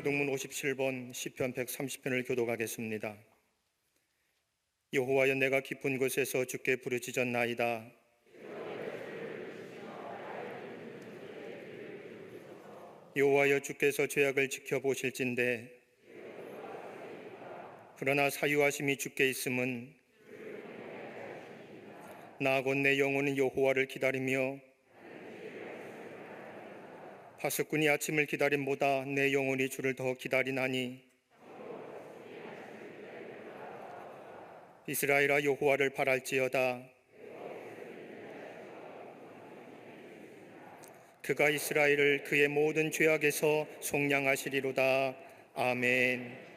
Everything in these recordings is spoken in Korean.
등문 57번 시편 130편을 교독하겠습니다. 여호와여, 내가 깊은 곳에서 주께 부르짖었나이다. 여호와여, 주께서 죄악을 지켜보실진대 그러나 사유하심이 주께 있음은 나 곧 내 영혼은 여호와를 기다리며 파수꾼이 아침을 기다림보다 내 영혼이 주를 더 기다리나니 이스라엘아, 여호와를 바랄지어다. 그가 이스라엘을 그의 모든 죄악에서 속량하시리로다. 아멘.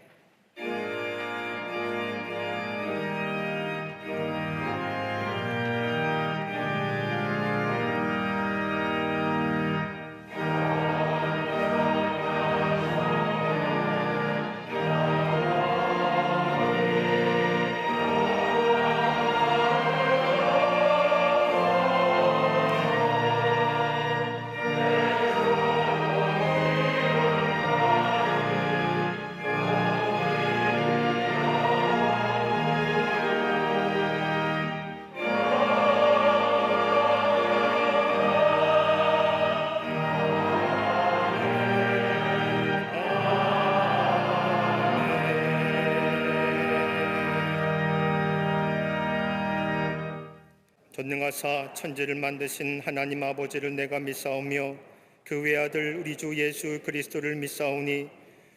전능하사 천지를 만드신 하나님 아버지를 내가 믿사오며 그 외아들 우리 주 예수 그리스도를 믿사오니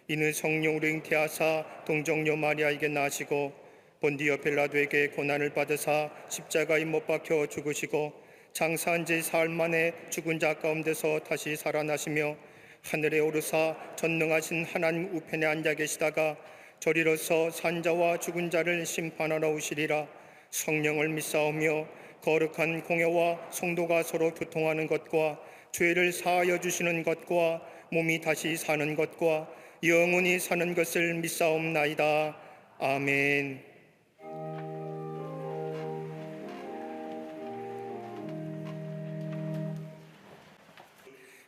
이는 성령으로 잉태하사 동정녀 마리아에게 나시고 본디오 빌라도에게 고난을 받으사 십자가에 못 박혀 죽으시고 장사한 지 사흘 만에 죽은 자 가운데서 다시 살아나시며 하늘에 오르사 전능하신 하나님 우편에 앉아 계시다가 저리로서 산자와 죽은 자를 심판하러 오시리라. 성령을 믿사오며 거룩한 공회와 성도가 서로 교통하는 것과 죄를 사하여 주시는 것과 몸이 다시 사는 것과 영원히 사는 것을 믿사옵나이다. 아멘.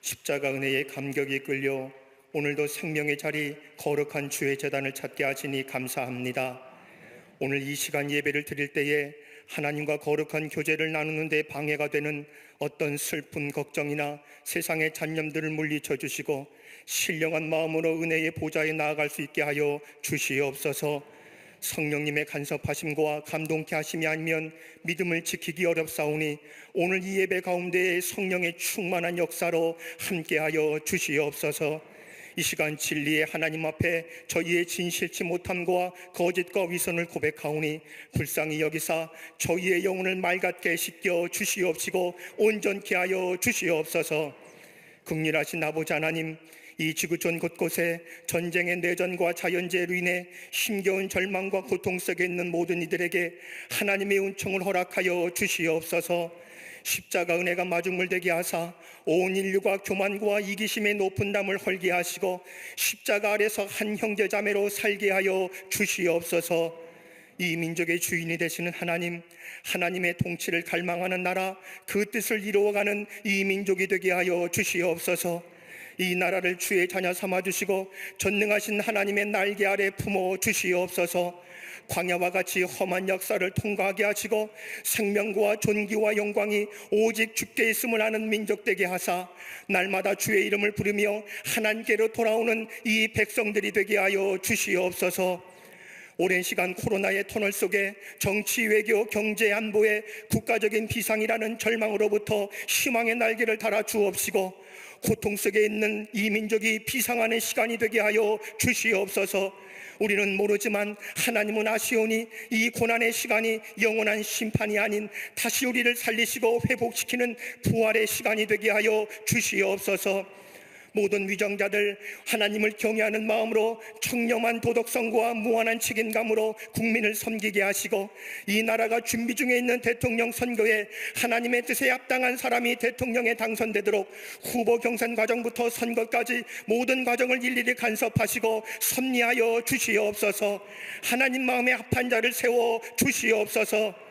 십자가 은혜에 감격이 끌려 오늘도 생명의 자리 거룩한 주의 제단을 찾게 하시니 감사합니다. 오늘 이 시간 예배를 드릴 때에 하나님과 거룩한 교제를 나누는 데 방해가 되는 어떤 슬픈 걱정이나 세상의 잡념들을 물리쳐 주시고 신령한 마음으로 은혜의 보좌에 나아갈 수 있게 하여 주시옵소서. 성령님의 간섭하심과 감동케 하심이 아니면 믿음을 지키기 어렵사오니 오늘 이 예배 가운데에 성령의 충만한 역사로 함께하여 주시옵소서. 이 시간 진리의 하나님 앞에 저희의 진실치 못함과 거짓과 위선을 고백하오니 불쌍히 여기사 저희의 영혼을 맑게 씻겨 주시옵시고 온전케 하여 주시옵소서. 긍휼하신 아버지 하나님, 이 지구촌 곳곳에 전쟁의 내전과 자연재해로 인해 힘겨운 절망과 고통 속에 있는 모든 이들에게 하나님의 은총을 허락하여 주시옵소서. 십자가 은혜가 마중물되게 하사 온 인류가 교만과 이기심의 높은 담을 헐게 하시고 십자가 아래서 한 형제 자매로 살게 하여 주시옵소서. 이 민족의 주인이 되시는 하나님, 하나님의 통치를 갈망하는 나라, 그 뜻을 이루어가는 이 민족이 되게 하여 주시옵소서. 이 나라를 주의 자녀 삼아주시고 전능하신 하나님의 날개 아래 품어 주시옵소서. 광야와 같이 험한 역사를 통과하게 하시고 생명과 존귀와 영광이 오직 주께 있음을 아는 민족 되게 하사 날마다 주의 이름을 부르며 하나님께로 돌아오는 이 백성들이 되게 하여 주시옵소서. 오랜 시간 코로나의 터널 속에 정치, 외교, 경제, 안보의 국가적인 비상이라는 절망으로부터 희망의 날개를 달아 주옵시고 고통 속에 있는 이 민족이 비상하는 시간이 되게 하여 주시옵소서. 우리는 모르지만 하나님은 아시오니 이 고난의 시간이 영원한 심판이 아닌 다시 우리를 살리시고 회복시키는 부활의 시간이 되게 하여 주시옵소서. 모든 위정자들 하나님을 경외하는 마음으로 청렴한 도덕성과 무한한 책임감으로 국민을 섬기게 하시고 이 나라가 준비 중에 있는 대통령 선거에 하나님의 뜻에 합당한 사람이 대통령에 당선되도록 후보 경선 과정부터 선거까지 모든 과정을 일일이 간섭하시고 섭리하여 주시옵소서. 하나님 마음에 합한 자를 세워 주시옵소서.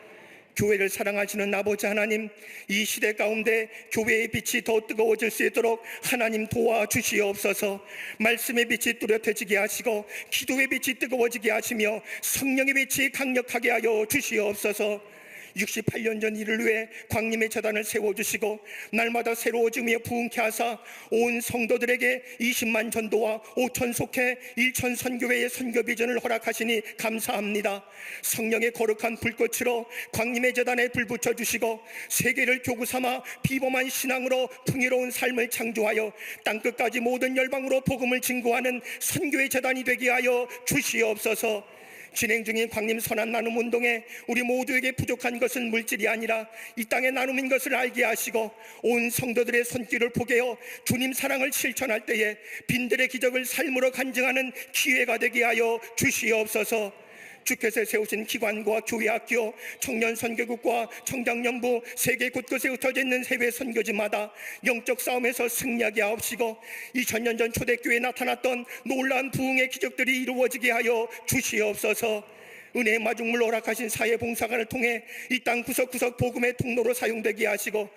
교회를 사랑하시는 아버지 하나님, 이 시대 가운데 교회의 빛이 더 뜨거워질 수 있도록 하나님 도와주시옵소서. 말씀의 빛이 뚜렷해지게 하시고 기도의 빛이 뜨거워지게 하시며 성령의 빛이 강력하게 하여 주시옵소서. 68년 전 이를 위해 광림의 제단을 세워주시고 날마다 새로워지며 부흥케 하사 온 성도들에게 20만 전도와 5천 속회 1천 선교회의 선교 비전을 허락하시니 감사합니다. 성령의 거룩한 불꽃으로 광림의 제단에 불 붙여주시고 세계를 교구 삼아 비범한 신앙으로 풍요로운 삶을 창조하여 땅끝까지 모든 열방으로 복음을 증거하는 선교의 제단이 되게 하여 주시옵소서. 진행 중인 광림 선한 나눔 운동에 우리 모두에게 부족한 것은 물질이 아니라 이 땅의 나눔인 것을 알게 하시고 온 성도들의 손길을 포개어 주님 사랑을 실천할 때에 빈들의 기적을 삶으로 간증하는 기회가 되게 하여 주시옵소서. 주께서 세우신 기관과 교회 학교, 청년 선교국과 청장년부 세계 곳곳에 흩어져 있는 해외 선교지마다 영적 싸움에서 승리하게 하옵시고 2000년 전 초대교회에 나타났던 놀라운 부흥의 기적들이 이루어지게 하여 주시옵소서. 은혜의 마중물 허락하신 사회봉사관을 통해 이 땅 구석구석 복음의 통로로 사용되게 하시고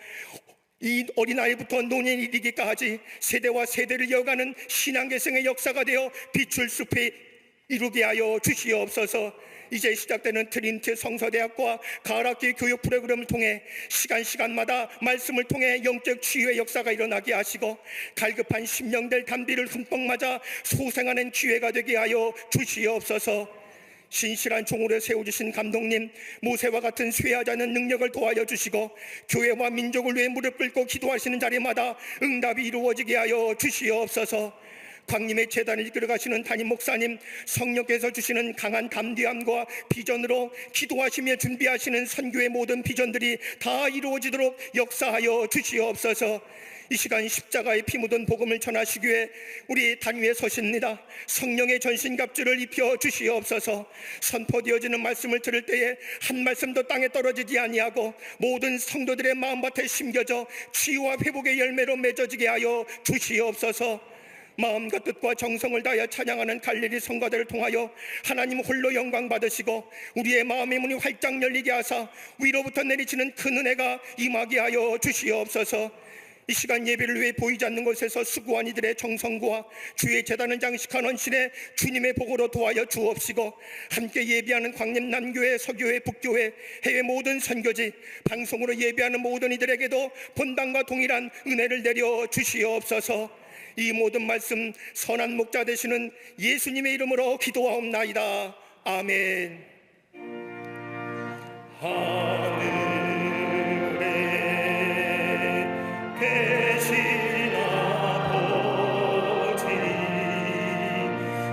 이 어린아이부터 노년이 이르기까지 세대와 세대를 이어가는 신앙계승의 역사가 되어 빛을 숲에 이루게 하여 주시옵소서. 이제 시작되는 트린티 성서대학과 가을학기 교육 프로그램을 통해 시간마다 말씀을 통해 영적 치유의 역사가 일어나게 하시고 갈급한 심령들 단비를 흠뻑 맞아 소생하는 기회가 되게 하여 주시옵소서. 신실한 종으로 세워주신 감독님, 모세와 같은 쇠하지 않은 능력을 도와여 주시고 교회와 민족을 위해 무릎 꿇고 기도하시는 자리마다 응답이 이루어지게 하여 주시옵소서. 광림의 제단을 이끌어가시는 담임 목사님, 성령께서 주시는 강한 담대함과 비전으로 기도하시며 준비하시는 선교의 모든 비전들이 다 이루어지도록 역사하여 주시옵소서. 이 시간 십자가에 피 묻은 복음을 전하시기 위해 우리 단위에 서십니다. 성령의 전신갑주를 입혀 주시옵소서. 선포되어지는 말씀을 들을 때에 한 말씀도 땅에 떨어지지 아니하고 모든 성도들의 마음밭에 심겨져 치유와 회복의 열매로 맺어지게 하여 주시옵소서. 마음과 뜻과 정성을 다하여 찬양하는 갈릴리 성가대를 통하여 하나님 홀로 영광 받으시고 우리의 마음의 문이 활짝 열리게 하사 위로부터 내리치는 큰 은혜가 임하게 하여 주시옵소서. 이 시간 예배를 위해 보이지 않는 곳에서 수고한 이들의 정성과 주의 제단을 장식한 헌신에 주님의 복으로 도와여 주옵시고 함께 예배하는 광림 남교회, 서교회, 북교회, 해외 모든 선교지, 방송으로 예배하는 모든 이들에게도 본당과 동일한 은혜를 내려 주시옵소서. 이 모든 말씀 선한 목자 되시는 예수님의 이름으로 기도하옵나이다. 아멘. 하늘에 계신 아버지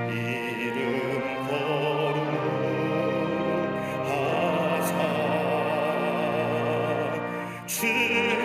이름 거룩하사 주님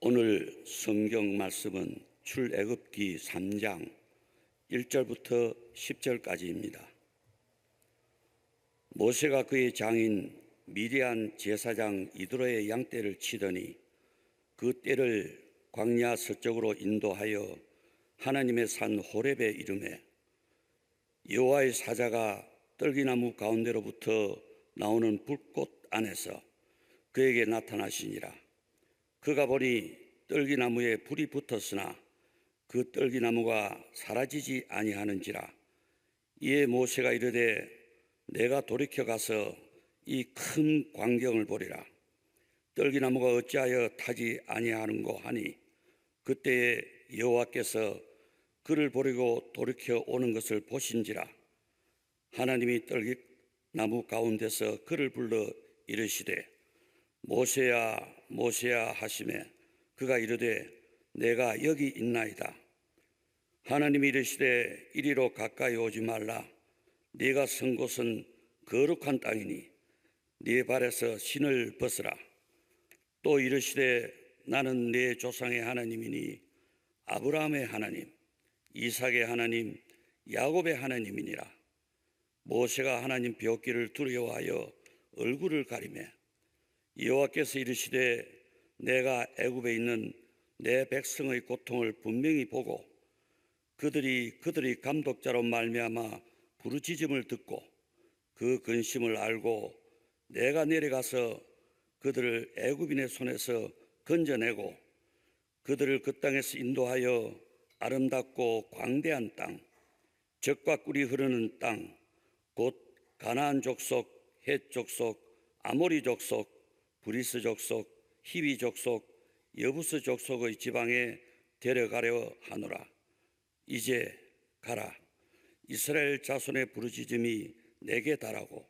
오늘 성경 말씀은 출애굽기 3장 1절부터 10절까지입니다. 모세가 그의 장인 미디안 제사장 이드로의 양떼를 치더니 그 떼를 광야 서쪽으로 인도하여 하나님의 산 호렙에 이르매 여호와의 사자가 떨기나무 가운데로부터 나오는 불꽃 안에서 그에게 나타나시니라. 그가 보니 떨기나무에 불이 붙었으나 그 떨기나무가 사라지지 아니하는지라. 이에 모세가 이르되 내가 돌이켜 가서 이 큰 광경을 보리라. 떨기나무가 어찌하여 타지 아니하는고 하니 그때에 여호와께서 그를 보리고 돌이켜 오는 것을 보신지라. 하나님이 떨기나무 가운데서 그를 불러 이르시되 모세야 모세야 하시매 그가 이르되 내가 여기 있나이다. 하나님이 이르시되 이리로 가까이 오지 말라. 네가 선 곳은 거룩한 땅이니 네 발에서 신을 벗으라. 또 이르시되 나는 네 조상의 하나님이니 아브라함의 하나님, 이삭의 하나님, 야곱의 하나님이니라. 모세가 하나님 뵙기를 두려워하여 얼굴을 가리매 여호와께서 이르시되 내가 애굽에 있는 내 백성의 고통을 분명히 보고 그들이 감독자로 말미암아 부르짖음을 듣고 그 근심을 알고 내가 내려가서 그들을 애굽인의 손에서 건져내고 그들을 그 땅에서 인도하여 아름답고 광대한 땅, 젖과 꿀이 흐르는 땅, 곧 가나안 족속, 헷 족속, 아모리 족속, 브리스 족속, 히위 족속, 여부스 족속의 지방에 데려가려 하노라. 이제 가라. 이스라엘 자손의 부르짖음이 내게 달하고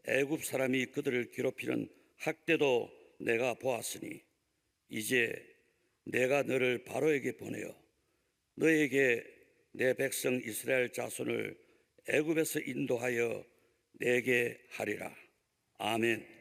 애굽 사람이 그들을 괴롭히는 학대도 내가 보았으니 이제 내가 너를 바로에게 보내어 너에게 내 백성 이스라엘 자손을 애굽에서 인도하여 내게 하리라. 아멘.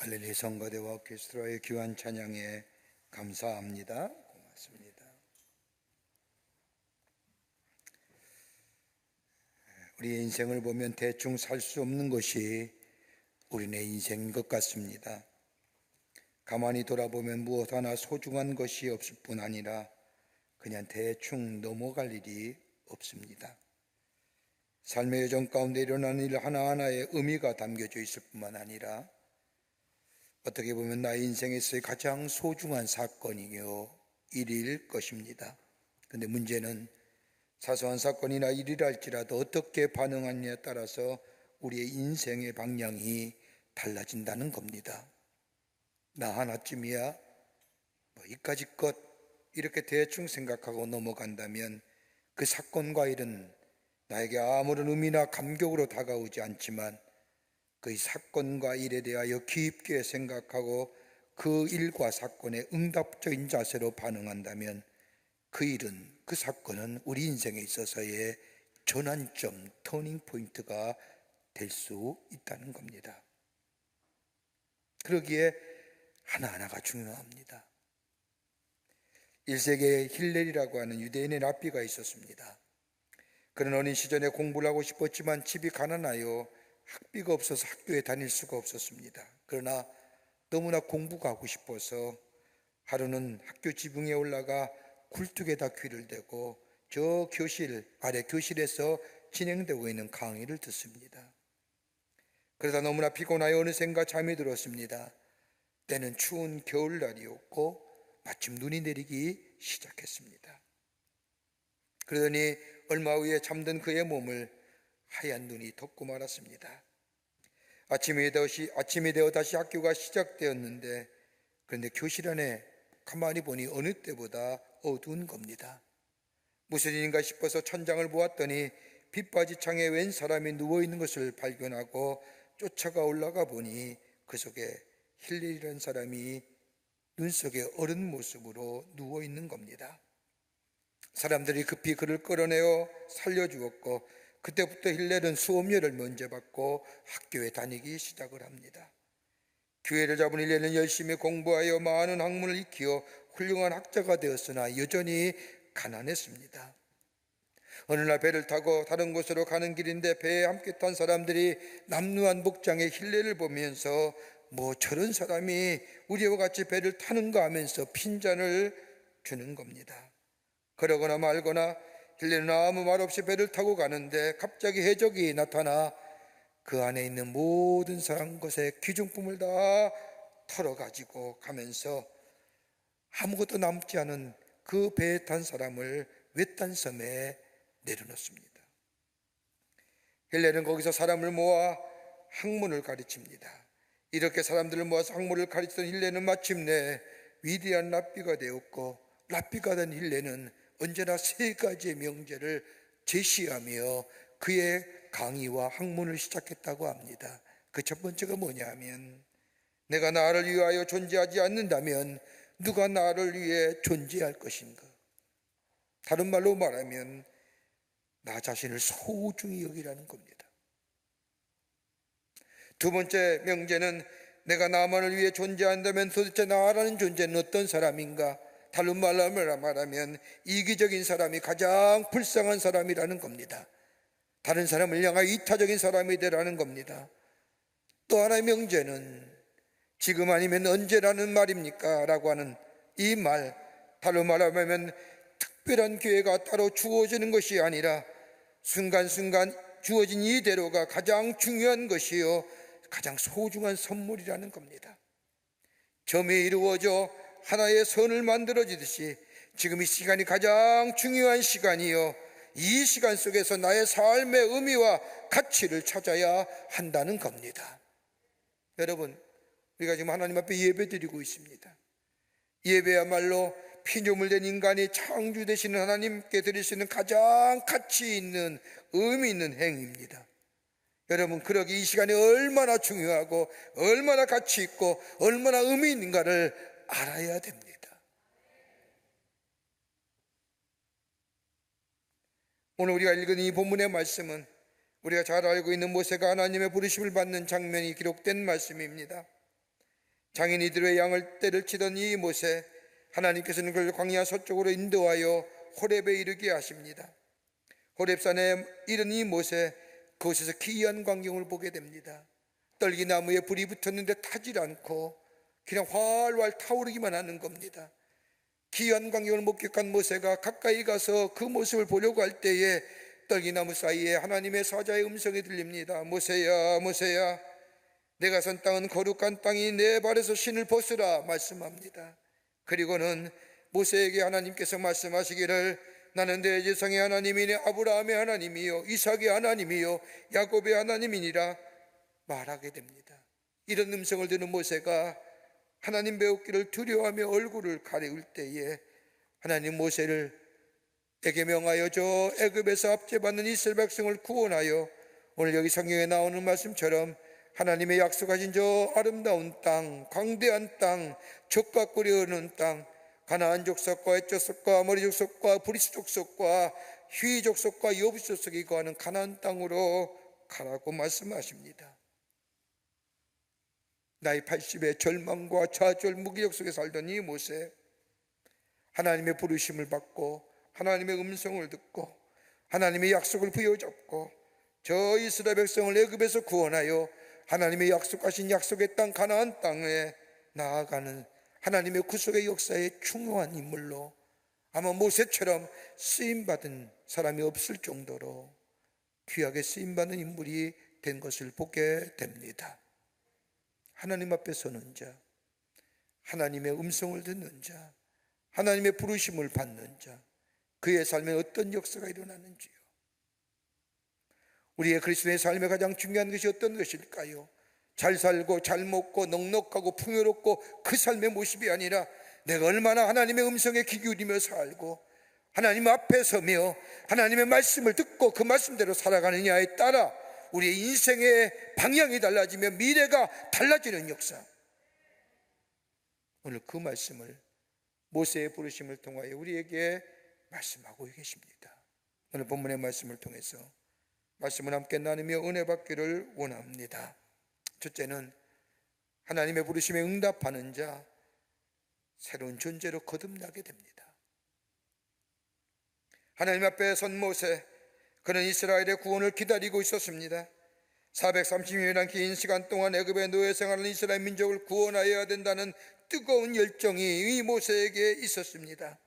할렐루야. 성가대와 오케스트라의 귀한 찬양에 감사합니다. 고맙습니다. 우리의 인생을 보면 대충 살 수 없는 것이 우리네 인생인 것 같습니다. 가만히 돌아보면 무엇 하나 소중한 것이 없을 뿐 아니라 그냥 대충 넘어갈 일이 없습니다. 삶의 여정 가운데 일어나는 일 하나하나에 의미가 담겨져 있을 뿐만 아니라 어떻게 보면 나의 인생에서의 가장 소중한 사건이요 일일 것입니다. 그런데 문제는 사소한 사건이나 일이랄지라도 어떻게 반응하느냐에 따라서 우리의 인생의 방향이 달라진다는 겁니다. 나 하나쯤이야 이까지 것 이렇게 대충 생각하고 넘어간다면 그 사건과 일은 나에게 아무런 의미나 감격으로 다가오지 않지만 그 사건과 일에 대하여 깊게 생각하고 그 일과 사건에 응답적인 자세로 반응한다면 그 일은, 그 사건은 우리 인생에 있어서의 전환점, 터닝 포인트가 될 수 있다는 겁니다. 그러기에 하나하나가 중요합니다. 1세기에 힐렐이라고 하는 유대인의 랍비가 있었습니다. 그는 어린 시절에 공부를 하고 싶었지만 집이 가난하여 학비가 없어서 학교에 다닐 수가 없었습니다. 그러나 너무나 공부가 하고 싶어서 하루는 학교 지붕에 올라가 굴뚝에다 귀를 대고 저 교실 아래 교실에서 진행되고 있는 강의를 듣습니다. 그러다 너무나 피곤하여 어느샌가 잠이 들었습니다. 때는 추운 겨울날이었고 마침 눈이 내리기 시작했습니다. 그러더니 얼마 후에 잠든 그의 몸을 하얀 눈이 덮고 말았습니다. 아침이 되어 다시 학교가 시작되었는데 그런데 교실 안에 가만히 보니 어느 때보다 어두운 겁니다. 무슨 일인가 싶어서 천장을 보았더니 빛바지 창에 웬 사람이 누워있는 것을 발견하고 쫓아가 올라가 보니 그 속에 힐렐이라는 사람이 눈 속에 어른 모습으로 누워있는 겁니다. 사람들이 급히 그를 끌어내어 살려주었고 그때부터 힐렐은 수업료를 면제받고 학교에 다니기 시작을 합니다. 교회를 잡은 힐렐은 열심히 공부하여 많은 학문을 익히어 훌륭한 학자가 되었으나 여전히 가난했습니다. 어느 날 배를 타고 다른 곳으로 가는 길인데 배에 함께 탄 사람들이 남루한 복장의 힐렐을 보면서 뭐 저런 사람이 우리와 같이 배를 타는가 하면서 핀잔을 주는 겁니다. 그러거나 말거나 힐렐은 아무 말 없이 배를 타고 가는데 갑자기 해적이 나타나 그 안에 있는 모든 사람 것의 귀중품을 다 털어가지고 가면서 아무것도 남지 않은 그 배에 탄 사람을 외딴 섬에 내려놓습니다. 힐렐은 거기서 사람을 모아 학문을 가르칩니다. 이렇게 사람들을 모아서 학문을 가르치던 힐렐은 마침내 위대한 랍비가 되었고 랍비가 된 힐렐은 언제나 세 가지의 명제를 제시하며 그의 강의와 학문을 시작했다고 합니다. 그 첫 번째가 뭐냐 하면 내가 나를 위하여 존재하지 않는다면 누가 나를 위해 존재할 것인가? 다른 말로 말하면 나 자신을 소중히 여기라는 겁니다. 두 번째 명제는 내가 나만을 위해 존재한다면 도대체 나라는 존재는 어떤 사람인가? 다른 말로 말하면 이기적인 사람이 가장 불쌍한 사람이라는 겁니다. 다른 사람을 향하여 이타적인 사람이 되라는 겁니다. 또 하나의 명제는 지금 아니면 언제라는 말입니까? 라고 하는 이 말, 다른 말로 말하면 특별한 기회가 따로 주어지는 것이 아니라 순간순간 주어진 이대로가 가장 중요한 것이요 가장 소중한 선물이라는 겁니다. 점이 이루어져 하나의 선을 만들어지듯이 지금 이 시간이 가장 중요한 시간이요 이 시간 속에서 나의 삶의 의미와 가치를 찾아야 한다는 겁니다. 여러분, 우리가 지금 하나님 앞에 예배드리고 있습니다. 예배야말로 피조물 된 인간이 창주 되시는 하나님께 드릴 수 있는 가장 가치 있는 의미 있는 행위입니다. 여러분, 그러기 이 시간이 얼마나 중요하고 얼마나 가치 있고 얼마나 의미 있는가를 알아야 됩니다. 오늘 우리가 읽은 이 본문의 말씀은 우리가 잘 알고 있는 모세가 하나님의 부르심을 받는 장면이 기록된 말씀입니다. 장인이들의 양을 때려치던 이 모세, 하나님께서는 그를 광야 서쪽으로 인도하여 호렙에 이르게 하십니다. 호렙산에 이른 이 모세, 그곳에서 기이한 광경을 보게 됩니다. 떨기나무에 불이 붙었는데 타질 않고 그냥 활활 타오르기만 하는 겁니다. 기이한 광경을 목격한 모세가 가까이 가서 그 모습을 보려고 할 때에 떨기나무 사이에 하나님의 사자의 음성이 들립니다. 모세야, 모세야, 내가 선 땅은 거룩한 땅이 내 발에서 신을 벗으라 말씀합니다. 그리고는 모세에게 하나님께서 말씀하시기를 나는 내 조상의 하나님이니 아브라함의 하나님이요 이삭의 하나님이요 야곱의 하나님이니라 말하게 됩니다. 이런 음성을 듣는 모세가 하나님 배우기를 두려워하며 얼굴을 가리울 때에 하나님 모세에게 명하여 저 애굽에서 압제받는 이스라엘 백성을 구원하여 오늘 여기 성경에 나오는 말씀처럼 하나님의 약속하신 저 아름다운 땅, 광대한 땅, 젖과 꿀이 흐르는 땅, 가나안 족속과 헷 족속과 아모리 족속과 브리스 족속과 휘 족속과 여부스 족속이 거하는 가나안 땅으로 가라고 말씀하십니다. 나이 80의 절망과 좌절 무기력 속에 살던 이 모세, 하나님의 부르심을 받고 하나님의 음성을 듣고 하나님의 약속을 부여잡고 저 이스라엘 백성을 애굽에서 구원하여 하나님의 약속하신 약속의 땅 가나안 땅에 나아가는 하나님의 구속의 역사의 중요한 인물로 아마 모세처럼 쓰임받은 사람이 없을 정도로 귀하게 쓰임받는 인물이 된 것을 보게 됩니다. 하나님 앞에 서는 자, 하나님의 음성을 듣는 자, 하나님의 부르심을 받는 자, 그의 삶에 어떤 역사가 일어나는지요. 우리의 그리스도의 삶에 가장 중요한 것이 어떤 것일까요? 잘 살고 잘 먹고 넉넉하고 풍요롭고 그 삶의 모습이 아니라 내가 얼마나 하나님의 음성에 귀 기울이며 살고 하나님 앞에 서며 하나님의 말씀을 듣고 그 말씀대로 살아가느냐에 따라 우리의 인생의 방향이 달라지며 미래가 달라지는 역사. 오늘 그 말씀을 모세의 부르심을 통하여 우리에게 말씀하고 계십니다. 오늘 본문의 말씀을 통해서 말씀을 함께 나누며 은혜 받기를 원합니다. 첫째는 하나님의 부르심에 응답하는 자, 새로운 존재로 거듭나게 됩니다. 하나님 앞에 선 모세, 그는 이스라엘의 구원을 기다리고 있었습니다. 430년이란 긴 시간 동안 애굽의 노예 생활하는 이스라엘 민족을 구원하여야 된다는 뜨거운 열정이 이 모세에게 있었습니다.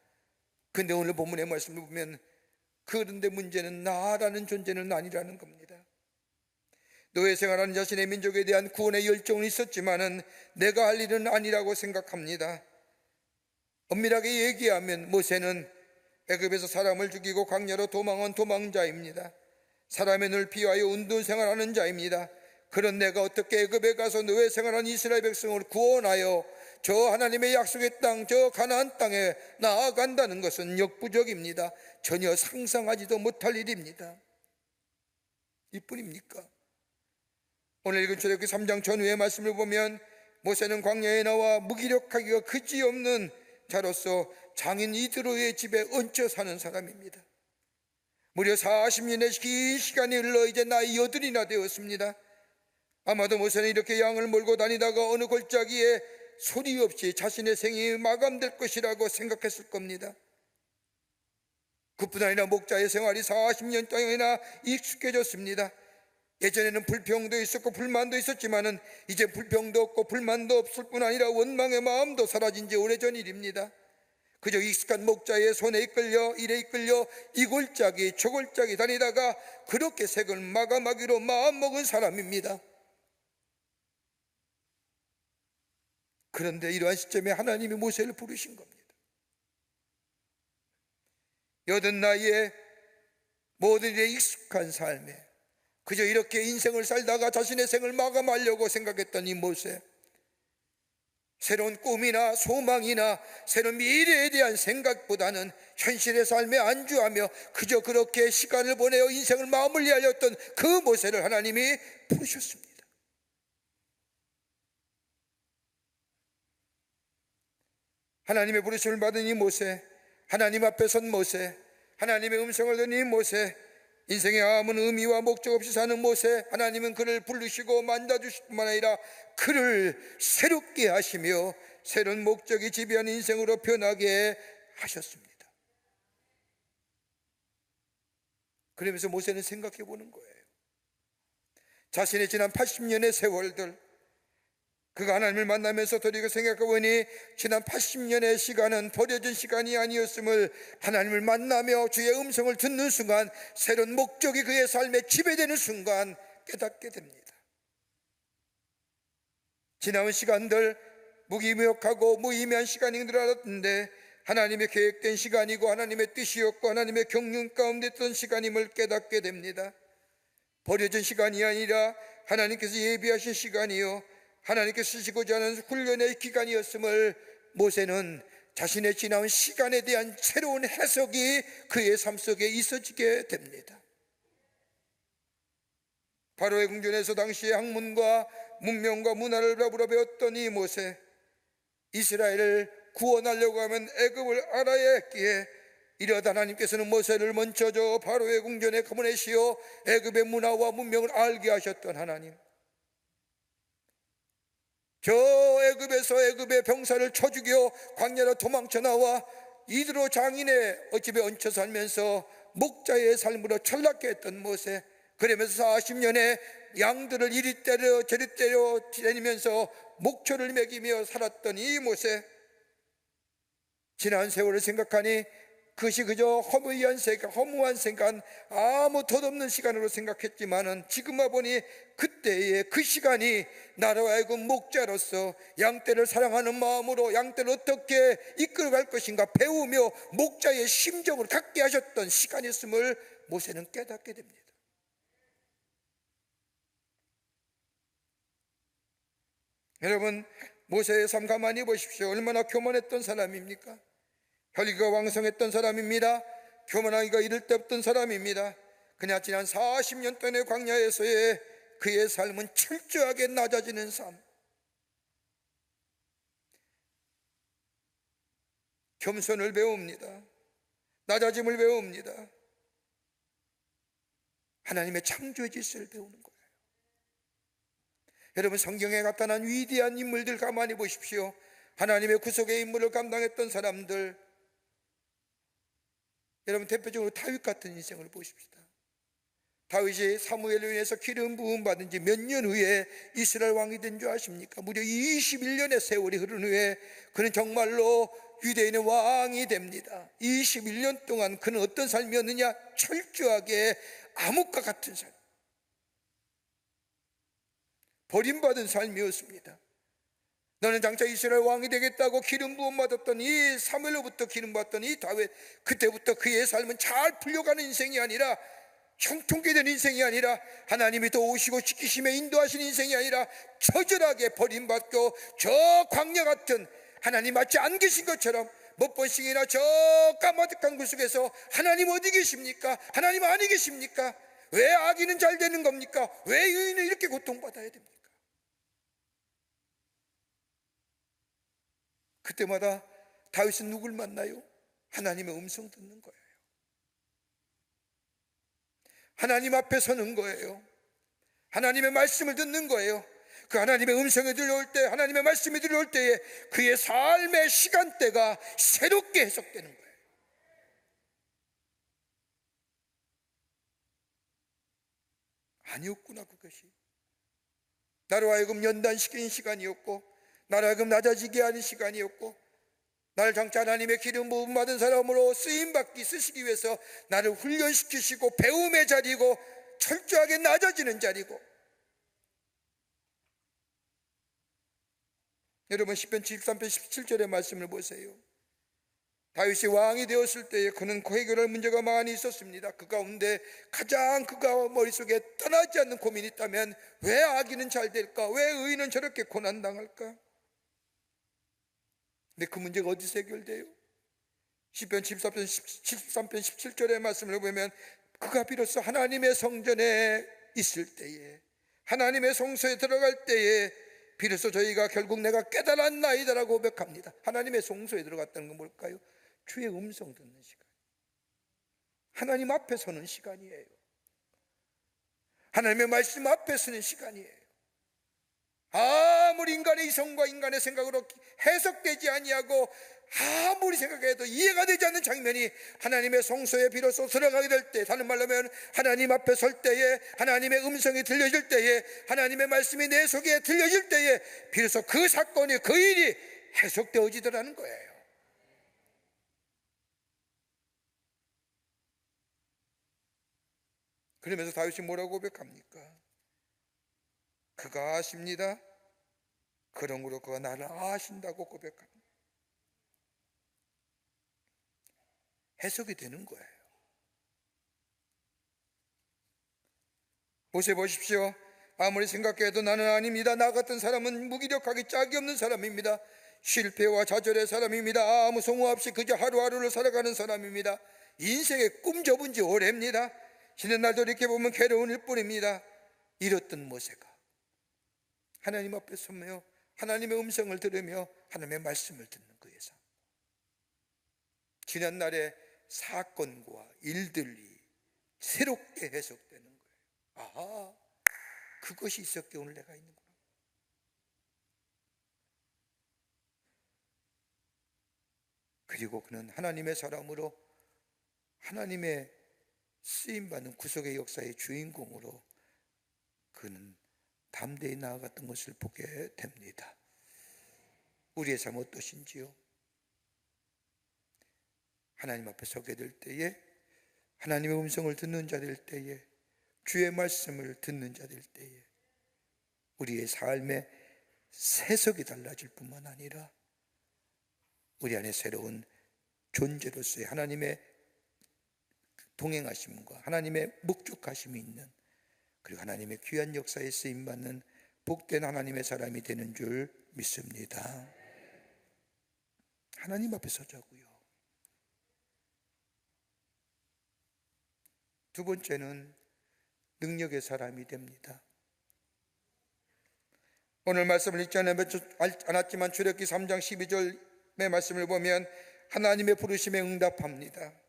근데 오늘 본문의 말씀을 보면 그런데 문제는 나라는 존재는 아니라는 겁니다. 노예 생활하는 자신의 민족에 대한 구원의 열정은 있었지만은 내가 할 일은 아니라고 생각합니다. 엄밀하게 얘기하면 모세는 애굽에서 사람을 죽이고 광야로 도망한 도망자입니다. 사람의 눈을 피하여 운동 생활하는 자입니다. 그런 내가 어떻게 애굽에 가서 노예 생활하는 이스라엘 백성을 구원하여 저 하나님의 약속의 땅, 저 가나안 땅에 나아간다는 것은 역부족입니다. 전혀 상상하지도 못할 일입니다. 이뿐입니까? 오늘 읽은 출애굽기 3장 전후의 말씀을 보면 모세는 광야에 나와 무기력하기가 그지없는 자로서 장인 이드로의 집에 얹혀 사는 사람입니다. 무려 40년의 긴 시간이 흘러 이제 나이 8이나 되었습니다. 아마도 모세는 이렇게 양을 몰고 다니다가 어느 골짜기에 소리 없이 자신의 생이 마감될 것이라고 생각했을 겁니다. 그뿐 아니라 목자의 생활이 40년 동안이나 익숙해졌습니다. 예전에는 불평도 있었고 불만도 있었지만은 이제 불평도 없고 불만도 없을 뿐 아니라 원망의 마음도 사라진 지 오래전 일입니다. 그저 익숙한 목자의 손에 이끌려 일에 이끌려 이 골짜기 저 골짜기 다니다가 그렇게 색을 마감하기로 마음먹은 사람입니다. 그런데 이러한 시점에 하나님이 모세를 부르신 겁니다. 여든 나이에 모든 일에 익숙한 삶에 그저 이렇게 인생을 살다가 자신의 생을 마감하려고 생각했던 이 모세, 새로운 꿈이나 소망이나 새로운 미래에 대한 생각보다는 현실의 삶에 안주하며 그저 그렇게 시간을 보내어 인생을 마무리하였던 그 모세를 하나님이 부르셨습니다. 하나님의 부르심을 받은 이 모세, 하나님 앞에 선 모세, 하나님의 음성을 듣는 이 모세, 인생에 아무 의미와 목적 없이 사는 모세, 하나님은 그를 부르시고 만져주실 뿐만 아니라 그를 새롭게 하시며 새로운 목적이 지배하는 인생으로 변하게 하셨습니다. 그러면서 모세는 생각해 보는 거예요. 자신의 지난 80년의 세월들, 그가 하나님을 만나면서 돌이켜 생각해 보니 지난 80년의 시간은 버려진 시간이 아니었음을 하나님을 만나며 주의 음성을 듣는 순간, 새로운 목적이 그의 삶에 지배되는 순간 깨닫게 됩니다. 지나온 시간들 무기명하고 무의미한 시간인 줄 알았는데 하나님의 계획된 시간이고 하나님의 뜻이었고 하나님의 경륜 가운데 있던 시간임을 깨닫게 됩니다. 버려진 시간이 아니라 하나님께서 예비하신 시간이요, 하나님께서 쓰시고자 하는 훈련의 기간이었음을 모세는 자신의 지나온 시간에 대한 새로운 해석이 그의 삶 속에 있어지게 됩니다. 바로의 궁전에서 당시의 학문과 문명과 문화를 더불어 배웠던 이 모세, 이스라엘을 구원하려고 하면 애굽을 알아야 했기에 이러다 하나님께서는 모세를 먼저 저 바로의 궁전에 보내시어 애굽의 문화와 문명을 알게 하셨던 하나님, 저 애굽에서 애굽의 병사를 쳐 죽여 광야로 도망쳐 나와 이드로 장인의 집에 얹혀 살면서 목자의 삶으로 철락게 했던 모세, 그러면서 40년에 양들을 이리 때려 저리 때려 다니면서 목초를 먹이며 살았던 이 모세, 지난 세월을 생각하니 그것이 그저 허무한 생각, 아무 덧없는 시간으로 생각했지만은 지금 와보니 그때의 그 시간이 나로 하여금 목자로서 양떼를 사랑하는 마음으로 양떼를 어떻게 이끌어갈 것인가 배우며 목자의 심정을 갖게 하셨던 시간이었음을 모세는 깨닫게 됩니다. 여러분, 모세의 삶 가만히 보십시오. 얼마나 교만했던 사람입니까? 혈기가 왕성했던 사람입니다. 교만하기가 이를 데 없던 사람입니다. 그냥 지난 40년 동안의 광야에서의 그의 삶은 철저하게 낮아지는 삶, 겸손을 배웁니다. 낮아짐을 배웁니다. 하나님의 창조의 질서를 배우는 거예요. 여러분, 성경에 나타난 위대한 인물들 가만히 보십시오. 하나님의 구속의 임무를 감당했던 사람들, 여러분, 대표적으로 다윗 같은 인생을 보십시다. 다윗이 사무엘로 인해서 기름 부음 받은 지 몇 년 후에 이스라엘 왕이 된 줄 아십니까? 무려 21년의 세월이 흐른 후에 그는 정말로 유대인의 왕이 됩니다. 21년 동안 그는 어떤 삶이었느냐? 철저하게 암흑과 같은 삶, 버림받은 삶이었습니다. 너는 장차 이스라엘 왕이 되겠다고 기름 부음 받았던 이 사무엘로부터 기름 받았던 이 다윗, 그때부터 그의 삶은 잘 풀려가는 인생이 아니라, 형통케 된 인생이 아니라, 하나님이 도우시고 지키심에 인도하신 인생이 아니라 처절하게 버림받고 저 광야 같은, 하나님 마치 안 계신 것처럼 몇 번씩이나 저 까마득한 굴 속에서 하나님 어디 계십니까? 하나님 아니 계십니까? 왜 악인은 잘 되는 겁니까? 왜 의인은 이렇게 고통받아야 됩니까? 그때마다 다윗은 누굴 만나요? 하나님의 음성 듣는 거예요. 하나님 앞에 서는 거예요. 하나님의 말씀을 듣는 거예요. 그 하나님의 음성이 들려올 때, 하나님의 말씀이 들려올 때에 그의 삶의 시간대가 새롭게 해석되는 거예요. 아니었구나, 그것이. 나로 하여금 연단시키는 시간이었고, 나로 하여금 낮아지게 하는 시간이었고, 나를 장차 하나님의 기름 부음 받은 사람으로 쓰임받기 쓰시기 위해서 나를 훈련시키시고 배움의 자리고 철저하게 낮아지는 자리고. 여러분, 시편 73편 17절의 말씀을 보세요. 다윗이 왕이 되었을 때에 그는 해결할 문제가 많이 있었습니다. 그 가운데 가장 그가 머릿속에 떠나지 않는 고민이 있다면, 왜 악인은 잘 될까? 왜 의인은 저렇게 고난당할까? 근데 그 문제가 어디서 해결돼요? 시편 73편 17절의 말씀을 보면, 그가 비로소 하나님의 성전에 있을 때에, 하나님의 성소에 들어갈 때에 비로소 저희가 결국 내가 깨달았나이다라고 고백합니다. 하나님의 성소에 들어갔다는 건 뭘까요? 주의 음성 듣는 시간, 하나님 앞에 서는 시간이에요. 하나님의 말씀 앞에 서는 시간이에요. 아무리 인간의 이성과 인간의 생각으로 해석되지 아니하고 아무리 생각해도 이해가 되지 않는 장면이 하나님의 성소에 비로소 들어가게 될 때, 다른 말로 하면 하나님 앞에 설 때에, 하나님의 음성이 들려질 때에, 하나님의 말씀이 내 속에 들려질 때에 비로소 그 사건이, 그 일이 해석되어지더라는 거예요. 그러면서 다윗이 뭐라고 고백합니까? 그가 아십니다. 그러므로 그가 나를 아신다고 고백합니다. 해석이 되는 거예요. 모세 보십시오. 아무리 생각해도 나는 아닙니다. 나 같은 사람은 무기력하기 짝이 없는 사람입니다. 실패와 좌절의 사람입니다. 아무 성우 없이 그저 하루하루를 살아가는 사람입니다. 인생의 꿈 접은 지 오래입니다. 쉬는 날도 이렇게 보면 괴로운 일뿐입니다. 이렇던 모세가 하나님 앞에 서며 하나님의 음성을 들으며 하나님의 말씀을 듣는 그의 삶. 지난날의 사건과 일들이 새롭게 해석되는 거예요. 아하, 그것이 있었기에 오늘 내가 있는구나. 그리고 그는 하나님의 사람으로 하나님의 쓰임받는 구속의 역사의 주인공으로 그는 담대히 나아갔던 것을 보게 됩니다. 우리의 삶 어떠신지요? 하나님 앞에 서게 될 때에, 하나님의 음성을 듣는 자 될 때에, 주의 말씀을 듣는 자 될 때에 우리의 삶의 세석이 달라질 뿐만 아니라 우리 안에 새로운 존재로서의 하나님의 동행하심과 하나님의 묵묵하심이 있는, 그리고 하나님의 귀한 역사에 쓰임받는 복된 하나님의 사람이 되는 줄 믿습니다. 하나님 앞에 서자고요. 두 번째는 능력의 사람이 됩니다. 오늘 말씀을 읽지 않았지만 출애굽기 3장 12절의 말씀을 보면 하나님의 부르심에 응답합니다.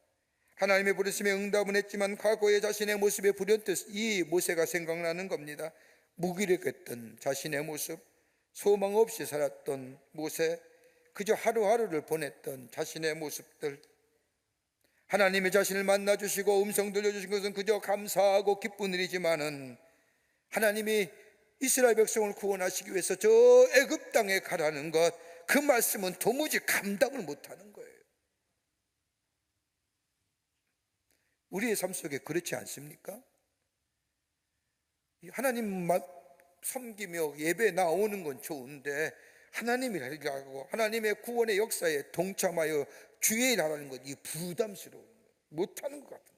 하나님의 부르심에 응답은 했지만 과거의 자신의 모습에 불현듯 이 모세가 생각나는 겁니다. 무기력했던 자신의 모습, 소망 없이 살았던 모세, 그저 하루하루를 보냈던 자신의 모습들, 하나님의 자신을 만나주시고 음성 들려주신 것은 그저 감사하고 기쁜 일이지만은 하나님이 이스라엘 백성을 구원하시기 위해서 저 애굽 땅에 가라는 것, 그 말씀은 도무지 감당을 못하는 거예요. 우리의 삶 속에 그렇지 않습니까? 하나님 섬기며 예배 나오는 건 좋은데 하나님이라고 하나님의 구원의 역사에 동참하여 주의 일 하라는 것, 이 부담스러운 것, 못하는 것 같은,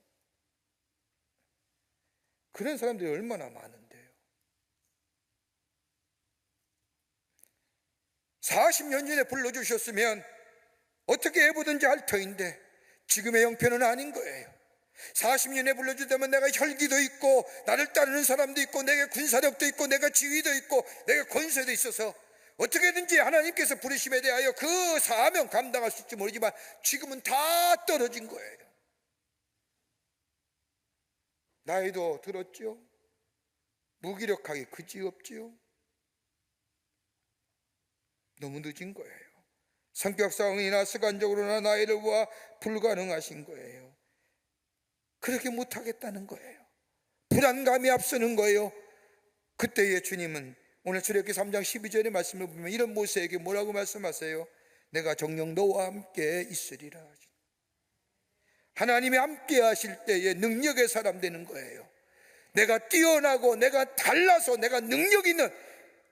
그런 사람들이 얼마나 많은데요. 40년 전에 불러주셨으면 어떻게 해보든지 할 터인데 지금의 형편은 아닌 거예요. 40년에 불러주다면 내가 혈기도 있고 나를 따르는 사람도 있고 내게 군사력도 있고 내가 지위도 있고 내가 권세도 있어서 어떻게든지 하나님께서 부르심에 대하여 그 사명 감당할 수 있을지 모르지만 지금은 다 떨어진 거예요. 나이도 들었죠. 무기력하기 그지없지요. 너무 늦은 거예요. 성격상이나 습관적으로나 나이를 보아 불가능하신 거예요. 그렇게 못하겠다는 거예요. 불안감이 앞서는 거예요. 그때의 주님은 오늘 출애굽기 3장 12절의 말씀을 보면 이런 모세에게 뭐라고 말씀하세요? 내가 정녕 너와 함께 있으리라. 하나님이 함께 하실 때에 능력의 사람 되는 거예요. 내가 뛰어나고 내가 달라서 내가 능력 있는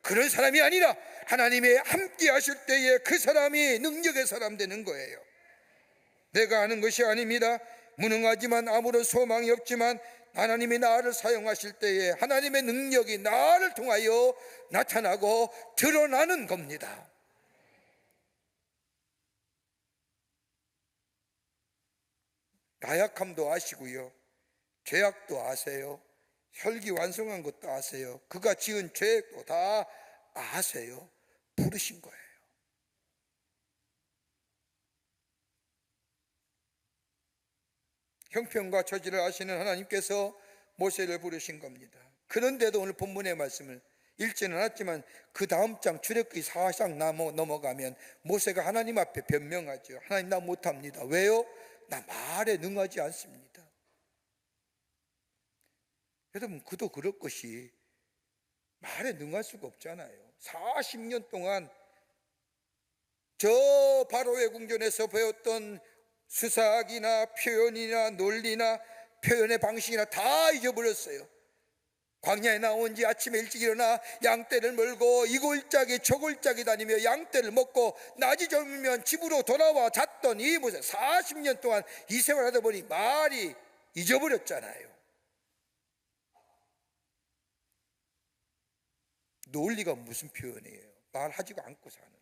그런 사람이 아니라 하나님이 함께 하실 때에 그 사람이 능력의 사람 되는 거예요. 내가 하는 것이 아닙니다. 무능하지만 아무런 소망이 없지만 하나님이 나를 사용하실 때에 하나님의 능력이 나를 통하여 나타나고 드러나는 겁니다. 나약함도 아시고요, 죄악도 아세요, 혈기완성한 것도 아세요, 그가 지은 죄도 다 아세요. 부르신 거예요. 형편과 처지를 아시는 하나님께서 모세를 부르신 겁니다. 그런데도 오늘 본문의 말씀을 읽지는 않았지만 그 다음 장 출애굽기 4장 넘어가면 모세가 하나님 앞에 변명하죠. 하나님, 나 못합니다. 왜요? 나 말에 능하지 않습니다. 여러분, 그도 그럴 것이 말에 능할 수가 없잖아요. 40년 동안 저 바로의 궁전에서 배웠던 수사학이나 표현이나 논리나 표현의 방식이나 다 잊어버렸어요. 광야에 나온 지 아침에 일찍 일어나 양떼를 몰고 이골짜기 저골짜기 다니며 양떼를 먹고 낮이 저물면 집으로 돌아와 잤던 이 모세, 40년 동안 이 생활하다 보니 말이 잊어버렸잖아요. 논리가 무슨 표현이에요? 말하지도 않고 사는데.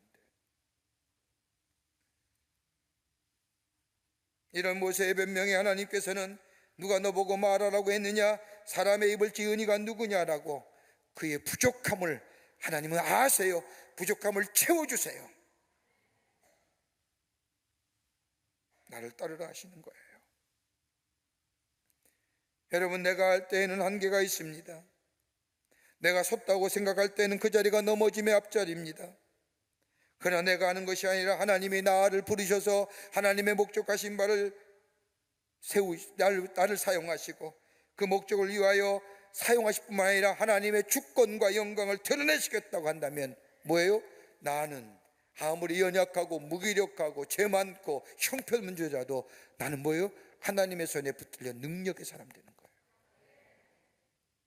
이런 모세의 변명에 하나님께서는 누가 너보고 말하라고 했느냐? 사람의 입을 지으니가 누구냐라고 그의 부족함을 하나님은 아세요. 부족함을 채워주세요. 나를 따르라 하시는 거예요. 여러분, 내가 할 때에는 한계가 있습니다. 내가 섰다고 생각할 때는 그 자리가 넘어짐의 앞자리입니다. 그러나 내가 하는 것이 아니라 하나님이 나를 부르셔서 하나님의 목적하신 바를 나를 사용하시고 그 목적을 위하여 사용하실 뿐만 아니라 하나님의 주권과 영광을 드러내시겠다고 한다면 뭐예요? 나는 아무리 연약하고 무기력하고 죄 많고 형편문제자도 나는 뭐예요? 하나님의 손에 붙들려 능력의 사람 되는 거예요.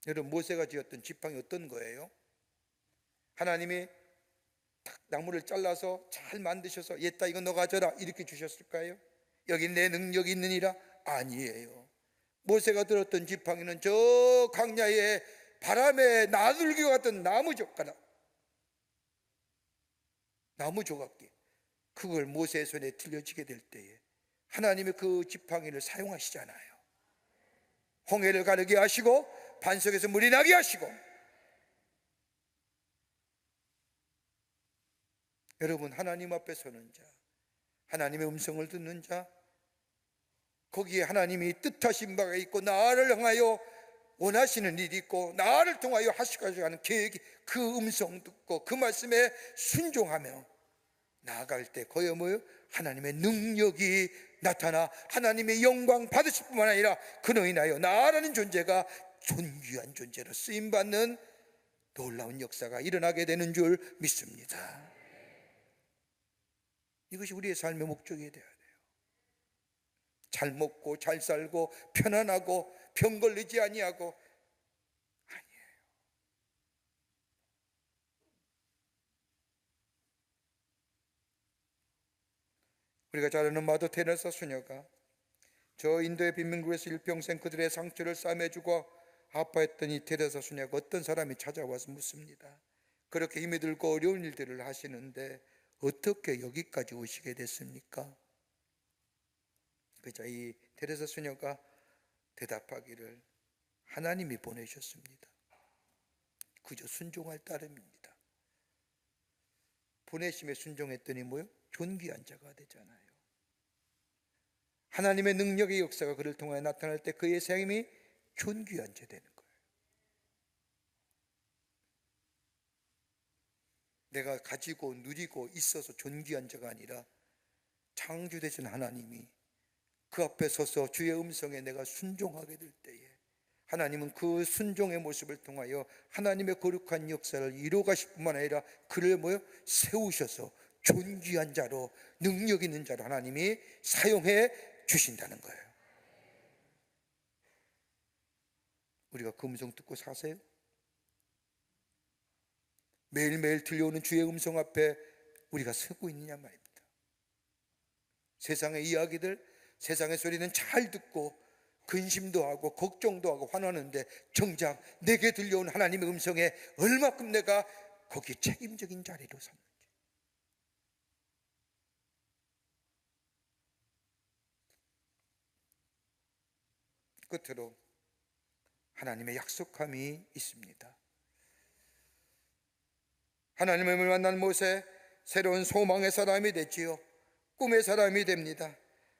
여러분, 모세가 지었던 지팡이 어떤 거예요? 하나님이 딱 나무를 잘라서 잘 만드셔서 얘따 이거 너 가져라 이렇게 주셨을까요? 여기 내 능력이 있느니라? 아니에요. 모세가 들었던 지팡이는 저 광야에 바람에 나들기와 같은 나무 조각기, 그걸 모세의 손에 들려지게 될 때에 하나님이 그 지팡이를 사용하시잖아요. 홍해를 가르게 하시고 반석에서 물이 나게 하시고. 여러분, 하나님 앞에 서는 자, 하나님의 음성을 듣는 자, 거기에 하나님이 뜻하신 바가 있고 나를 향하여 원하시는 일이 있고 나를 통하여 하시고자 하는 계획이, 그 음성 듣고 그 말씀에 순종하며 나아갈 때 거기에 뭐예요? 하나님의 능력이 나타나 하나님의 영광 받으실 뿐만 아니라 그로 인하여 나라는 존재가 존귀한 존재로 쓰임받는 놀라운 역사가 일어나게 되는 줄 믿습니다. 이것이 우리의 삶의 목적이 되어야 돼요. 잘 먹고 잘 살고 편안하고 병 걸리지 아니하고 아니에요. 우리가 잘 아는 마더 테레사 수녀가 저 인도의 빈민국에서 일평생 그들의 상처를 싸매주고 아파했던 이 테레사 수녀가 어떤 사람이 찾아와서 묻습니다. 그렇게 힘이 들고 어려운 일들을 하시는데 어떻게 여기까지 오시게 됐습니까? 그자 이 테레사 수녀가 대답하기를 하나님이 보내셨습니다. 그저 순종할 따름입니다. 보내심에 순종했더니 뭐요? 존귀한 자가 되잖아요. 하나님의 능력의 역사가 그를 통하여 나타날 때 그의 삶이 존귀한 자 되는 거예요. 내가 가지고 누리고 있어서 존귀한 자가 아니라 창조되신 하나님이 그 앞에 서서 주의 음성에 내가 순종하게 될 때에 하나님은 그 순종의 모습을 통하여 하나님의 거룩한 역사를 이루어가실 뿐만 아니라 그를 뭐요? 세우셔서 존귀한 자로 능력 있는 자로 하나님이 사용해 주신다는 거예요. 우리가 그 음성 듣고 사세요? 매일매일 들려오는 주의 음성 앞에 우리가 서고 있느냐 말입니다. 세상의 이야기들, 세상의 소리는 잘 듣고 근심도 하고 걱정도 하고 화나는데 정작 내게 들려온 하나님의 음성에 얼마큼 내가 거기에 책임적인 자리로 섰는지. 끝으로 하나님의 약속함이 있습니다. 하나님을 만난 모세, 새로운 소망의 사람이 됐지요. 꿈의 사람이 됩니다.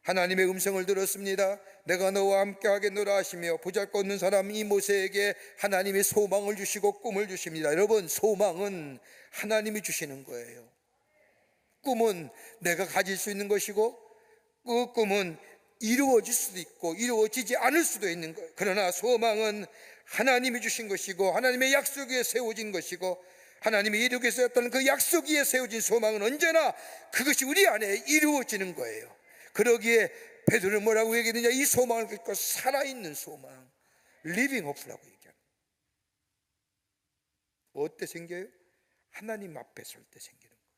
하나님의 음성을 들었습니다. 내가 너와 함께 하겠노라 하시며 보잘것없는 사람 이 모세에게 하나님의 소망을 주시고 꿈을 주십니다. 여러분, 소망은 하나님이 주시는 거예요. 꿈은 내가 가질 수 있는 것이고 그 꿈은 이루어질 수도 있고 이루어지지 않을 수도 있는 거예요. 그러나 소망은 하나님이 주신 것이고 하나님의 약속 위에 세워진 것이고 하나님이 이루기 위해서 했던 그 약속 위에 세워진 소망은 언제나 그것이 우리 안에 이루어지는 거예요. 그러기에 베드로는 뭐라고 얘기했느냐? 이 소망을 갖고 살아있는 소망, living hope라고 얘기합니다. 어때 생겨요? 하나님 앞에 설 때 생기는 거예요.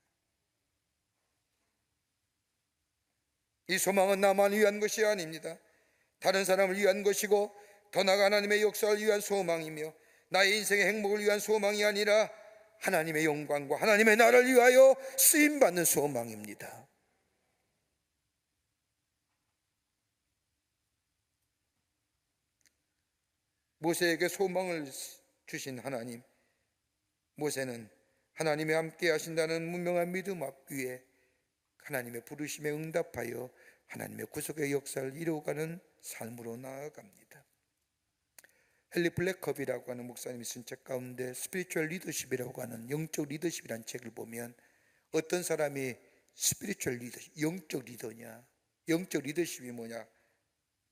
이 소망은 나만 위한 것이 아닙니다. 다른 사람을 위한 것이고 더 나아가 하나님의 역사를 위한 소망이며 나의 인생의 행복을 위한 소망이 아니라 하나님의 영광과 하나님의 나라를 위하여 쓰임받는 소망입니다. 모세에게 소망을 주신 하나님, 모세는 하나님이 함께 하신다는 분명한 믿음 앞 위에 하나님의 부르심에 응답하여 하나님의 구속의 역사를 이루어가는 삶으로 나아갑니다. 헨리 블랙컵이라고 하는 목사님이 쓴 책 가운데 스피리추얼 리더십이라고 하는 영적 리더십이라는 책을 보면 어떤 사람이 스피리추얼 리더십, 영적 리더냐, 영적 리더십이 뭐냐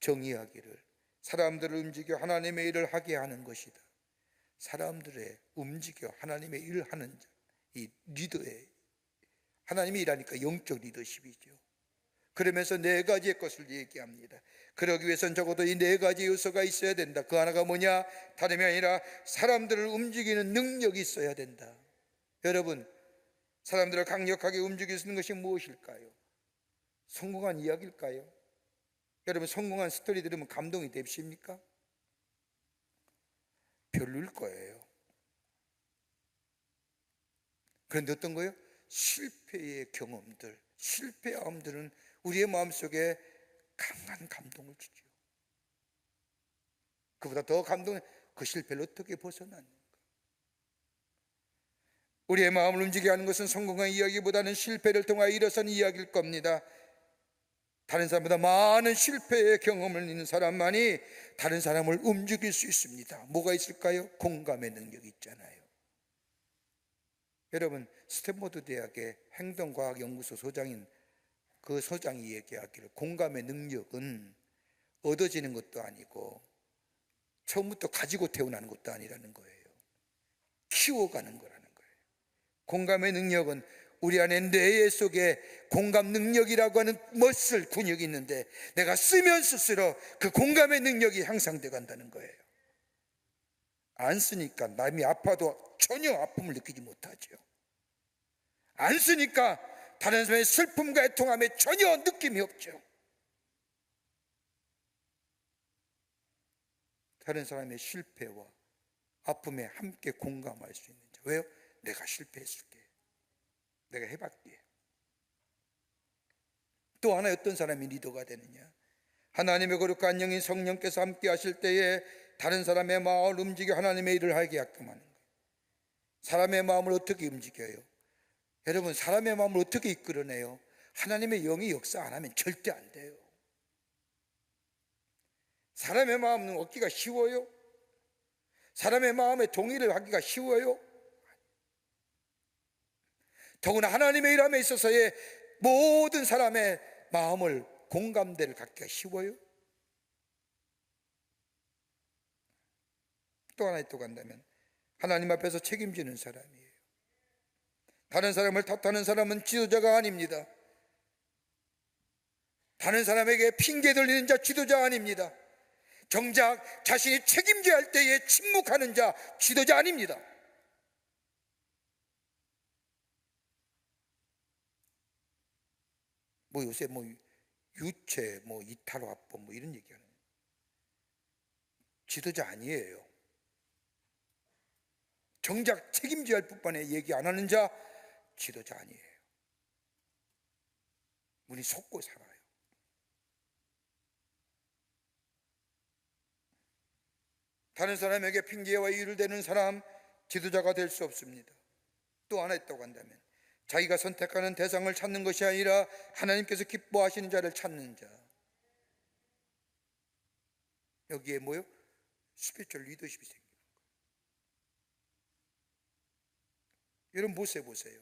정의하기를 사람들을 움직여 하나님의 일을 하게 하는 것이다. 사람들의 움직여 하나님의 일을 하는 자, 이 리더의 하나님이 일하니까 영적 리더십이죠. 그러면서 네 가지의 것을 얘기합니다. 그러기 위해서는 적어도 이 네 가지 요소가 있어야 된다. 그 하나가 뭐냐? 다름이 아니라 사람들을 움직이는 능력이 있어야 된다. 여러분, 사람들을 강력하게 움직일 수 있는 것이 무엇일까요? 성공한 이야기일까요? 여러분, 성공한 스토리 들으면 감동이 되십니까? 별로일 거예요. 그런데 어떤 거예요? 실패의 경험들, 실패함들은 우리의 마음속에 강한 감동을 주죠. 그보다 더 감동은 그 실패를 어떻게 벗어났는가. 우리의 마음을 움직이게 하는 것은 성공한 이야기보다는 실패를 통하여 일어선 이야기일 겁니다. 다른 사람보다 많은 실패의 경험을 있는 사람만이 다른 사람을 움직일 수 있습니다. 뭐가 있을까요? 공감의 능력이 있잖아요. 여러분, 스탠퍼드 대학의 행동과학연구소 소장인 그 소장이 얘기하기를 공감의 능력은 얻어지는 것도 아니고 처음부터 가지고 태어나는 것도 아니라는 거예요. 키워가는 거라는 거예요. 공감의 능력은 우리 안에 뇌 속에 공감 능력이라고 하는 머슬 근육이 있는데 내가 쓰면 쓸수록 그 공감의 능력이 향상돼 간다는 거예요. 안 쓰니까 남이 아파도 전혀 아픔을 느끼지 못하죠. 안 쓰니까 다른 사람의 슬픔과 애통함에 전혀 느낌이 없죠. 다른 사람의 실패와 아픔에 함께 공감할 수 있는 자. 왜요? 내가 실패했을게. 내가 해봤기에. 또 하나 어떤 사람이 리더가 되느냐? 하나님의 거룩한 영인 성령께서 함께 하실 때에 다른 사람의 마음을 움직여 하나님의 일을 하게 하게끔 하는 거예요. 사람의 마음을 어떻게 움직여요? 여러분, 사람의 마음을 어떻게 이끌어내요? 하나님의 영이 역사 안 하면 절대 안 돼요. 사람의 마음은 얻기가 쉬워요? 사람의 마음에 동의를 하기가 쉬워요? 더구나 하나님의 일함에 있어서의 모든 사람의 마음을 공감대를 갖기가 쉬워요? 또 하나 또 간다면 하나님 앞에서 책임지는 사람이에요. 다른 사람을 탓하는 사람은 지도자가 아닙니다. 다른 사람에게 핑계 돌리는 자 지도자 아닙니다. 정작 자신이 책임져야 할 때에 침묵하는 자 지도자 아닙니다. 요새 유체 이탈화법 이런 얘기하는 지도자 아니에요. 정작 책임져야 할 뿐만에 얘기 안 하는 자 지도자 아니에요. 우리 속고 살아요. 다른 사람에게 핑계와 이유를 대는 사람 지도자가 될 수 없습니다. 또 하나 있다고 한다면 자기가 선택하는 대상을 찾는 것이 아니라 하나님께서 기뻐하시는 자를 찾는 자, 여기에 뭐요? 스피리추얼 리더십이 생깁니다. 여러분 모세 보세요.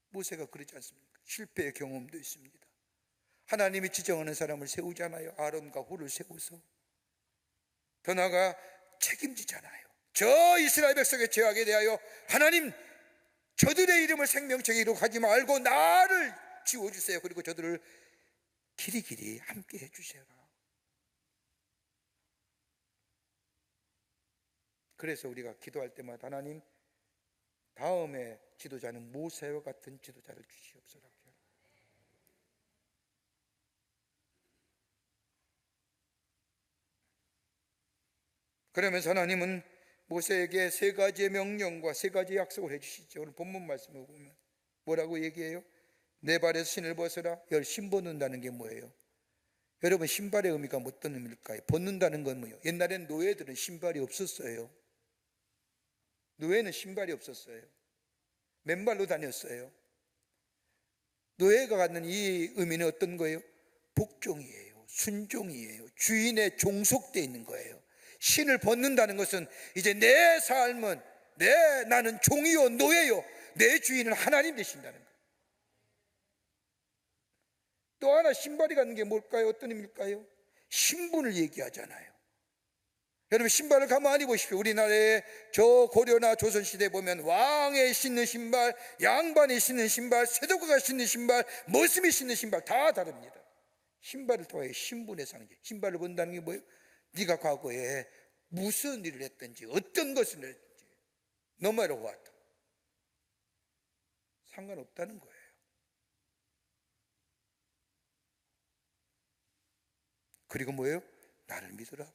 모세가 그러지 않습니까? 실패의 경험도 있습니다. 하나님이 지정하는 사람을 세우잖아요. 아론과 홀을 세워서. 더 나아가 책임지잖아요. 저 이스라엘 백성의 죄악에 대하여 하나님, 저들의 이름을 생명책에 기록하지 말고 나를 지워주세요. 그리고 저들을 길이길이 함께 해주세요. 그래서 우리가 기도할 때마다 하나님, 다음에 지도자는 모세와 같은 지도자를 주시옵소서. 그러면서 하나님은 모세에게 세 가지의 명령과 세 가지의 약속을 해주시죠. 오늘 본문 말씀을 보면 뭐라고 얘기해요? 내 발에서 신을 벗어라. 신 벗는다는 게 뭐예요? 여러분, 신발의 의미가 어떤 의미일까요? 벗는다는 건 뭐예요? 옛날엔 노예들은 신발이 없었어요. 노예는 신발이 없었어요. 맨발로 다녔어요. 노예가 갖는 이 의미는 어떤 거예요? 복종이에요. 순종이에요. 주인의 종속되어 있는 거예요. 신을 벗는다는 것은 이제 내 삶은 나는 종이요 노예요, 내 주인은 하나님 되신다는 거예요. 또 하나 신발이 갖는 게 뭘까요? 어떤 의미일까요? 신분을 얘기하잖아요. 여러분, 신발을 가만히 보십시오. 우리나라의 저 고려나 조선시대에 보면 왕이 신는 신발, 양반이 신는 신발, 세도가가 신는 신발, 머슴이 신는 신발 다 다릅니다. 신발을 통해 신분의 상징. 신발을 본다는 게 뭐예요? 네가 과거에 무슨 일을 했든지 어떤 것을 했든지 no matter what 상관없다는 거예요. 그리고 뭐예요? 나를 믿어라.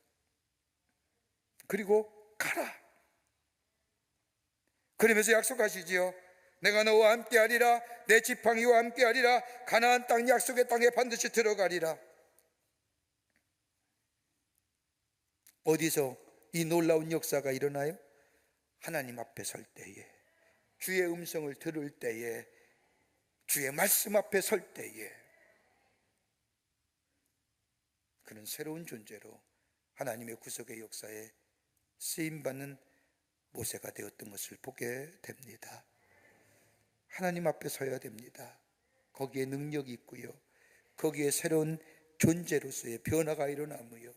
그리고 가라. 그러면서 약속하시지요. 내가 너와 함께하리라. 내 지팡이와 함께하리라. 가나안 땅 약속의 땅에 반드시 들어가리라. 어디서 이 놀라운 역사가 일어나요? 하나님 앞에 설 때에, 주의 음성을 들을 때에, 주의 말씀 앞에 설 때에 그는 새로운 존재로 하나님의 구속의 역사에 쓰임받는 모세가 되었던 것을 보게 됩니다. 하나님 앞에 서야 됩니다. 거기에 능력이 있고요, 거기에 새로운 존재로서의 변화가 일어나며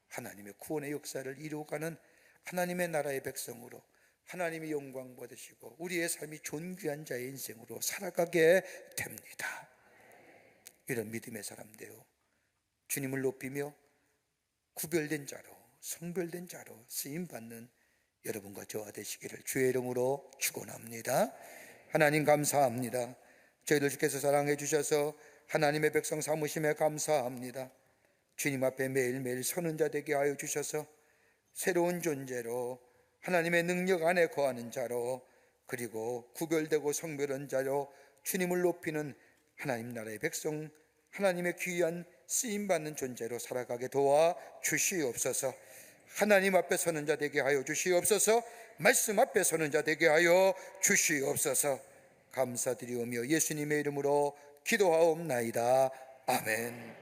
하나님의 구원의 역사를 이루어가는 하나님의 나라의 백성으로 하나님의 영광 받으시고 우리의 삶이 존귀한 자의 인생으로 살아가게 됩니다. 이런 믿음의 사람되어 주님을 높이며 구별된 자로, 성별된 자로 쓰임받는 여러분과 저와 되시기를 주의 이름으로 축원합니다. 하나님 감사합니다. 저희들 주께서 사랑해 주셔서 하나님의 백성 삼으심에 감사합니다. 주님 앞에 매일매일 서는 자 되게 하여 주셔서 새로운 존재로 하나님의 능력 안에 거하는 자로, 그리고 구별되고 성별한 자로 주님을 높이는 하나님 나라의 백성, 하나님의 귀한 쓰임받는 존재로 살아가게 도와 주시옵소서. 하나님 앞에 서는 자 되게 하여 주시옵소서. 말씀 앞에 서는 자 되게 하여 주시옵소서. 감사드리오며 예수님의 이름으로 기도하옵나이다. 아멘.